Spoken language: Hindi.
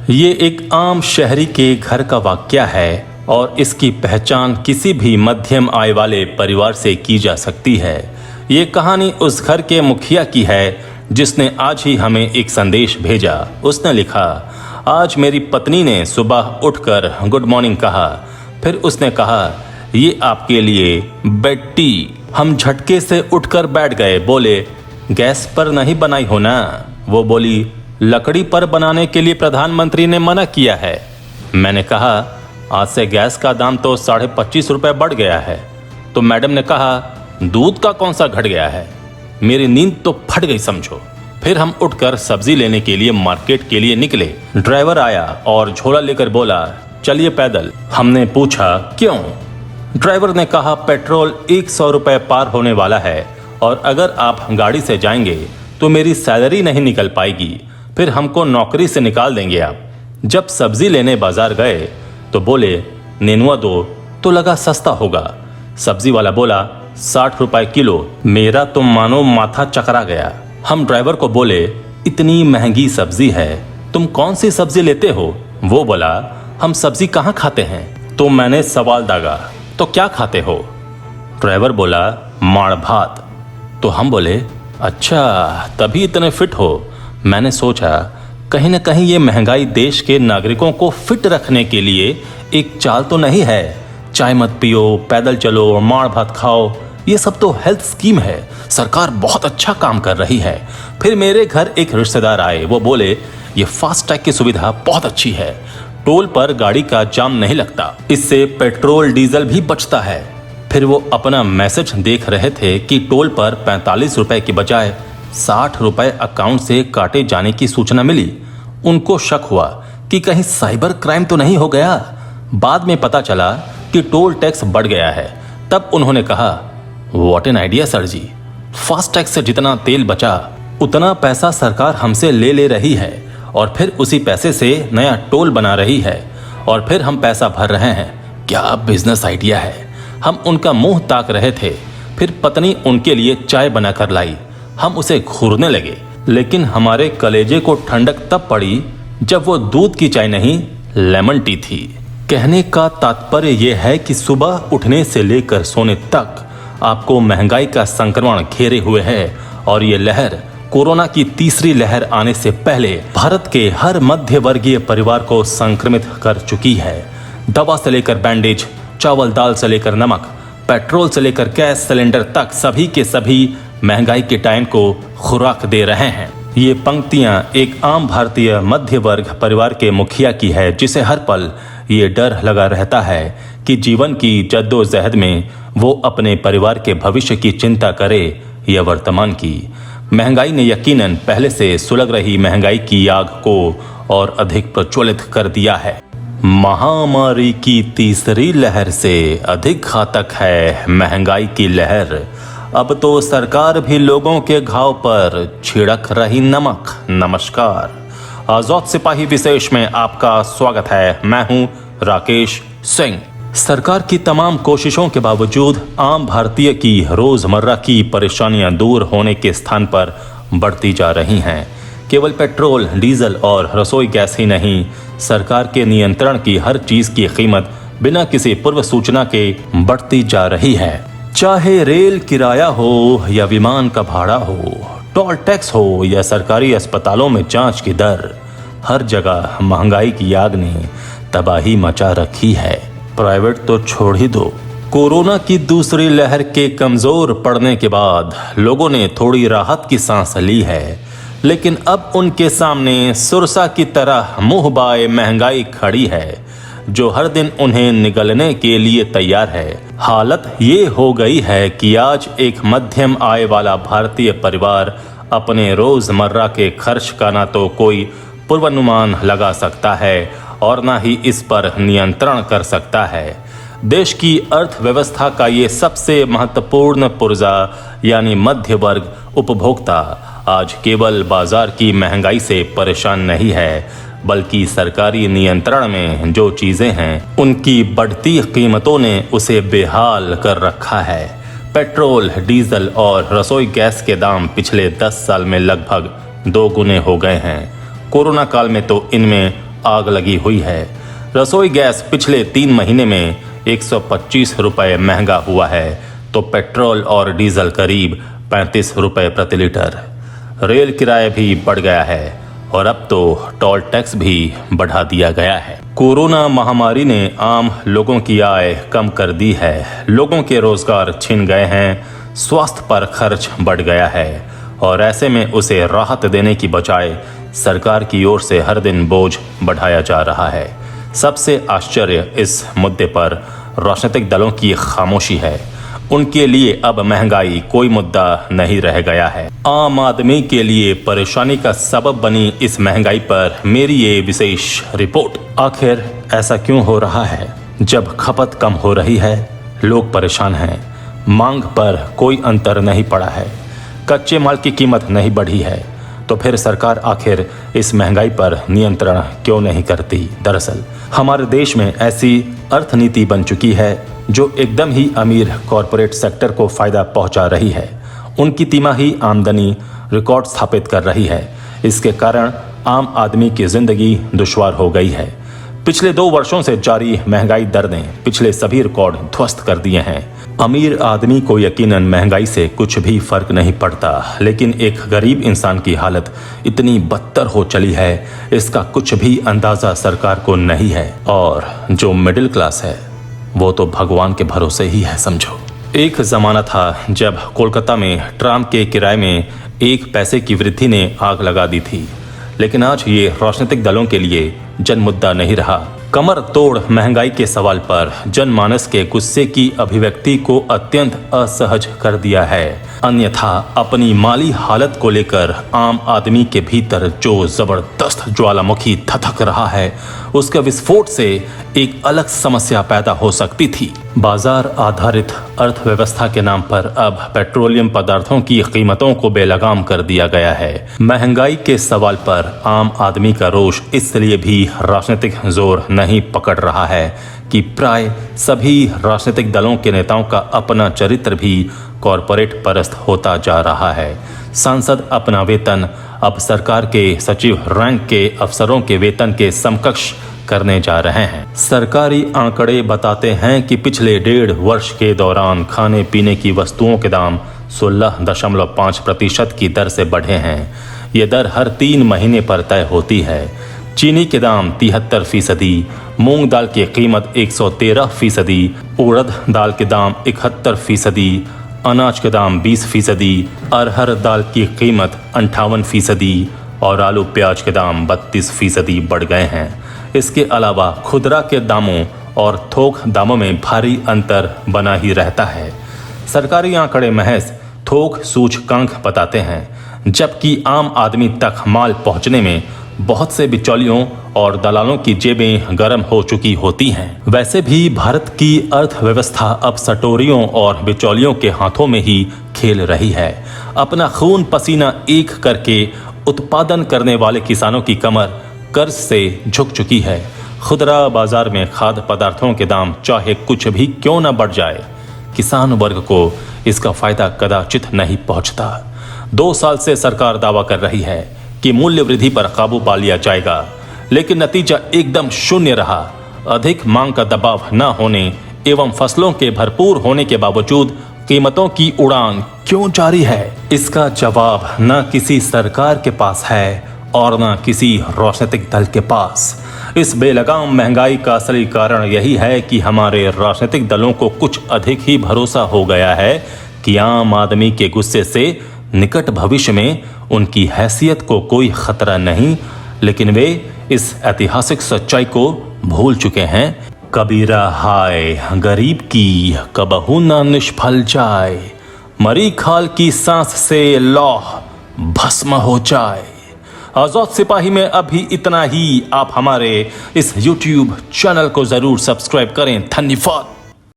ये एक आम शहरी के घर का वाकया है और इसकी पहचान किसी भी मध्यम आय वाले परिवार से की जा सकती है। ये कहानी उस घर के मुखिया की है जिसने आज ही हमें एक संदेश भेजा। उसने लिखा, आज मेरी पत्नी ने सुबह उठकर गुड मॉर्निंग कहा, फिर उसने कहा ये आपके लिए बेड टी। हम झटके से उठकर बैठ गए। बोले, गैस पर नहीं बनाई हो ना? वो बोली, लकड़ी पर बनाने के लिए प्रधानमंत्री ने मना किया है। मैंने कहा, आज से गैस का दाम तो 25.5 रुपये बढ़ गया है। तो मैडम ने कहा, दूध का कौन सा घट गया है? मेरी नींद तो फट गई समझो। फिर हम उठकर सब्जी लेने के लिए मार्केट के लिए निकले। ड्राइवर आया और झोला लेकर बोला, चलिए पैदल। हमने पूछा, क्यों? ड्राइवर ने कहा, पेट्रोल 100 रुपये पार होने वाला है और अगर आप गाड़ी से जाएंगे तो मेरी सैलरी नहीं निकल पाएगी, फिर हमको नौकरी से निकाल देंगे आप। जब सब्जी लेने बाजार गए तो बोले, नेनुआ दो, तो लगा सस्ता होगा। सब्जी वाला बोला 60 रुपये किलो। मेरा तो मानो माथा चकरा गया। हम ड्राइवर को बोले, इतनी महंगी सब्जी है, तुम कौन सी सब्जी लेते हो? वो बोला, हम सब्जी कहाँ खाते हैं। तो मैंने सवाल दागा, तो क्या खाते हो? ड्राइवर बोला, माड़ भात। तो हम बोले, अच्छा तभी इतने फिट हो। मैंने सोचा कहीं ना कहीं ये महंगाई देश के नागरिकों को फिट रखने के लिए एक चाल तो नहीं है। चाय मत पियो, पैदल चलो, माड़ भात खाओ, ये सब तो हेल्थ स्कीम है। सरकार बहुत अच्छा काम कर रही है। फिर मेरे घर एक रिश्तेदार आए। वो बोले, ये फास्ट टैग की सुविधा बहुत अच्छी है, टोल पर गाड़ी का जाम नहीं लगता, इससे पेट्रोल डीजल भी बचता है। फिर वो अपना मैसेज देख रहे थे कि टोल पर 45 रुपए की बजाय 60 रुपए अकाउंट से काटे जाने की सूचना मिली। उनको शक हुआ कि कहीं साइबर क्राइम तो नहीं हो गया। बाद में पता चला कि टोल टैक्स बढ़ गया है। तब उन्होंने कहा, what an idea sir ji, FASTag से जितना तेल बचा उतना पैसा सरकार हमसे ले रही है और फिर उसी पैसे से नया टोल बना रही है और फिर हम पैसा भर रहे हैं। क्या बिजनेस आइडिया है। हम उनका मुंह ताक रहे थे। फिर पत्नी उनके लिए चाय बनाकर लाई। हम उसे घूरने लगे, लेकिन हमारे कलेजे को ठंडक तब पड़ी जब वो दूध की चाय नहीं, लेमन टी थी। कहने का तात्पर्य यह है कि सुबह उठने से लेकर सोने तक आपको महंगाई का संक्रमण घेरे हुए है और ये लहर कोरोना की तीसरी लहर आने से पहले भारत के हर मध्य वर्गीय परिवार को संक्रमित कर चुकी है। दवा से लेकर बैंडेज, चावल दाल से लेकर नमक, पेट्रोल से लेकर गैस सिलेंडर तक सभी के सभी महंगाई के टाइम को खुराक दे रहे हैं। ये पंक्तियां एक आम भारतीय मध्य वर्ग परिवार के मुखिया की है, जिसे हर पल ये डर लगा रहता है कि जीवन की जद्दोजहद में वो अपने परिवार के भविष्य की चिंता करे या वर्तमान की। महंगाई ने यकीनन पहले से सुलग रही महंगाई की आग को और अधिक प्रज्वलित कर दिया है। महामारी की तीसरी लहर से अधिक घातक है महंगाई की लहर। अब तो सरकार भी लोगों के घाव पर छिड़क रही नमक। नमस्कार, आजाद सिपाही विशेष में आपका स्वागत है। मैं हूं राकेश सिंह। सरकार की तमाम कोशिशों के बावजूद आम भारतीय की रोजमर्रा की परेशानियां दूर होने के स्थान पर बढ़ती जा रही हैं। केवल पेट्रोल, डीजल और रसोई गैस ही नहीं, सरकार के नियंत्रण की हर चीज की कीमत बिना किसी पूर्व सूचना के बढ़ती जा रही है। चाहे रेल किराया हो या विमान का भाड़ा हो, टोल टैक्स हो या सरकारी अस्पतालों में जांच की दर, हर जगह महंगाई की आग ने तबाही मचा रखी है। प्राइवेट तो छोड़ ही दो। कोरोना की दूसरी लहर के कमजोर पड़ने के बाद लोगों ने थोड़ी राहत की सांस ली है, लेकिन अब उनके सामने सुरसा की तरह मुंह बाए महंगाई खड़ी है, जो हर दिन उन्हें निगलने के लिए तैयार है। हालत ये हो गई है कि आज एक मध्यम आय वाला भारतीय परिवार अपने रोजमर्रा के खर्च का ना तो कोई पूर्वानुमान लगा सकता है और ना ही इस पर नियंत्रण कर सकता है। देश की अर्थव्यवस्था का ये सबसे महत्वपूर्ण पुर्जा यानी मध्य वर्ग उपभोक्ता आज केवल बाजार की महंगाई से परेशान नहीं है, बल्कि सरकारी नियंत्रण में जो चीजें हैं उनकी बढ़ती कीमतों ने उसे बेहाल कर रखा है। पेट्रोल, डीजल और रसोई गैस के दाम पिछले 10 साल में लगभग 2 गुने हो गए हैं। कोरोना काल में तो इनमें आग लगी हुई है। रसोई गैस पिछले 3 महीने में 125 रुपये महंगा हुआ है, तो पेट्रोल और डीजल करीब 35 रुपये प्रति लीटर। रेल किराया भी बढ़ गया है और अब तो टोल टैक्स भी बढ़ा दिया गया है। कोरोना महामारी ने आम लोगों की आय कम कर दी है, लोगों के रोजगार छिन गए हैं, स्वास्थ्य पर खर्च बढ़ गया है और ऐसे में उसे राहत देने की बजाय सरकार की ओर से हर दिन बोझ बढ़ाया जा रहा है। सबसे आश्चर्य इस मुद्दे पर राजनीतिक दलों की खामोशी है। उनके लिए अब महंगाई कोई मुद्दा नहीं रह गया है। आम आदमी के लिए परेशानी का सबब बनी इस महंगाई पर मेरी ये विशेष रिपोर्ट। आखिर ऐसा क्यों हो रहा है? जब खपत कम हो रही है, लोग परेशान हैं, मांग पर कोई अंतर नहीं पड़ा है, कच्चे माल की कीमत नहीं बढ़ी है, तो फिर सरकार आखिर इस महंगाई पर नियंत्रण क्यों नहीं करती? दरअसल हमारे देश में ऐसी अर्थनीति बन चुकी है जो एकदम ही अमीर कॉरपोरेट सेक्टर को फायदा पहुंचा रही है। उनकी तिमाही आमदनी रिकॉर्ड स्थापित कर रही है। इसके कारण आम आदमी की जिंदगी दुश्वार हो गई है। पिछले 2 वर्षों से जारी महंगाई दर ने पिछले सभी रिकॉर्ड ध्वस्त कर दिए हैं। अमीर आदमी को यकीनन महंगाई से कुछ भी फर्क नहीं पड़ता, लेकिन एक गरीब इंसान की हालत इतनी बदतर हो चली है, इसका कुछ भी अंदाजा सरकार को नहीं है। और जो मिडिल क्लास है वो तो भगवान के भरोसे ही है समझो। एक जमाना था जब कोलकाता में ट्राम के किराए में 1 पैसे की वृद्धि ने आग लगा दी थी, लेकिन आज ये राजनीतिक दलों के लिए जन मुद्दा नहीं रहा। कमर तोड़ महंगाई के सवाल पर जनमानस के गुस्से की अभिव्यक्ति को अत्यंत असहज कर दिया है। अन्यथा अपनी माली हालत को लेकर आम आदमी के भीतर जो जबरदस्त ज्वालामुखी धधक रहा है, उसके विस्फोट से एक अलग समस्या पैदा हो सकती थी। बाजार आधारित अर्थव्यवस्था के नाम पर अब पेट्रोलियम पदार्थों की कीमतों को बेलगाम कर दिया गया है। महंगाई के सवाल पर आम आदमी का रोष इसलिए भी राजनीतिक जोर नहीं पकड़ रहा है कि प्राय सभी राजनीतिक दलों के नेताओं का अपना चरित्र भी कॉरपोरेट परस्त होता जा रहा है। सांसद अपना वेतन अब सरकार के सचिव रैंक के अफसरों के वेतन के समकक्ष करने जा रहे हैं। सरकारी आंकड़े बताते हैं कि पिछले 1.5 वर्ष के दौरान खाने पीने की वस्तुओं के दाम 16.5% की दर से बढ़े हैं। ये दर हर 3 महीने पर तय होती है। चीनी के दाम 73%, मूंग दाल की कीमत 113%, उड़द दाल के दाम 71%, अनाज के दाम 20%, अरहर दाल की कीमत 58% और आलू प्याज के दाम 32% बढ़ गए हैं। इसके अलावा खुदरा के दामों और थोक दामों में भारी अंतर बना ही रहता है। सरकारी आंकड़े महज थोक सूचकांक बताते हैं, जबकि आम आदमी तक माल पहुंचने में बहुत से बिचौलियों और दलालों की जेबें गर्म हो चुकी होती हैं। वैसे भी भारत की अर्थव्यवस्था अब सटोरियों और बिचौलियों के हाथों में ही खेल रही है। अपना खून पसीना एक करके उत्पादन करने वाले किसानों की कमर कर्ज से झुक चुकी है। खुदरा बाजार में खाद्य पदार्थों के दाम चाहे कुछ भी क्यों न बढ़ जाए, किसान वर्ग को इसका फायदा कदाचित नहीं पहुंचता। 2 साल से सरकार दावा कर रही है कि मूल्य वृद्धि पर काबू पा लिया जाएगा, लेकिन नतीजा एकदम शून्य रहा। अधिक मांग का दबाव न होने एवं फसलों के भरपूर होने के बावजूद कीमतों की उड़ान क्यों जारी है? इसका जवाब न किसी सरकार के पास है और न किसी राजनीतिक दल के पास। इस बेलगाम महंगाई का असली कारण यही है कि हमारे राजनीतिक दलों को कुछ अधिक ही भरोसा हो गया है कि आम आदमी के गुस्से से निकट भविष्य में उनकी हैसियत को कोई खतरा नहीं, लेकिन वे इस ऐतिहासिक सच्चाई को भूल चुके हैं। कबीरा हाय गरीब की कबहू ना निष्फल जाए, मरी खाल की सांस से लौह भस्म हो जाए। आजाद सिपाही में अभी इतना ही। आप हमारे इस YouTube चैनल को जरूर सब्सक्राइब करें। धन्यवाद।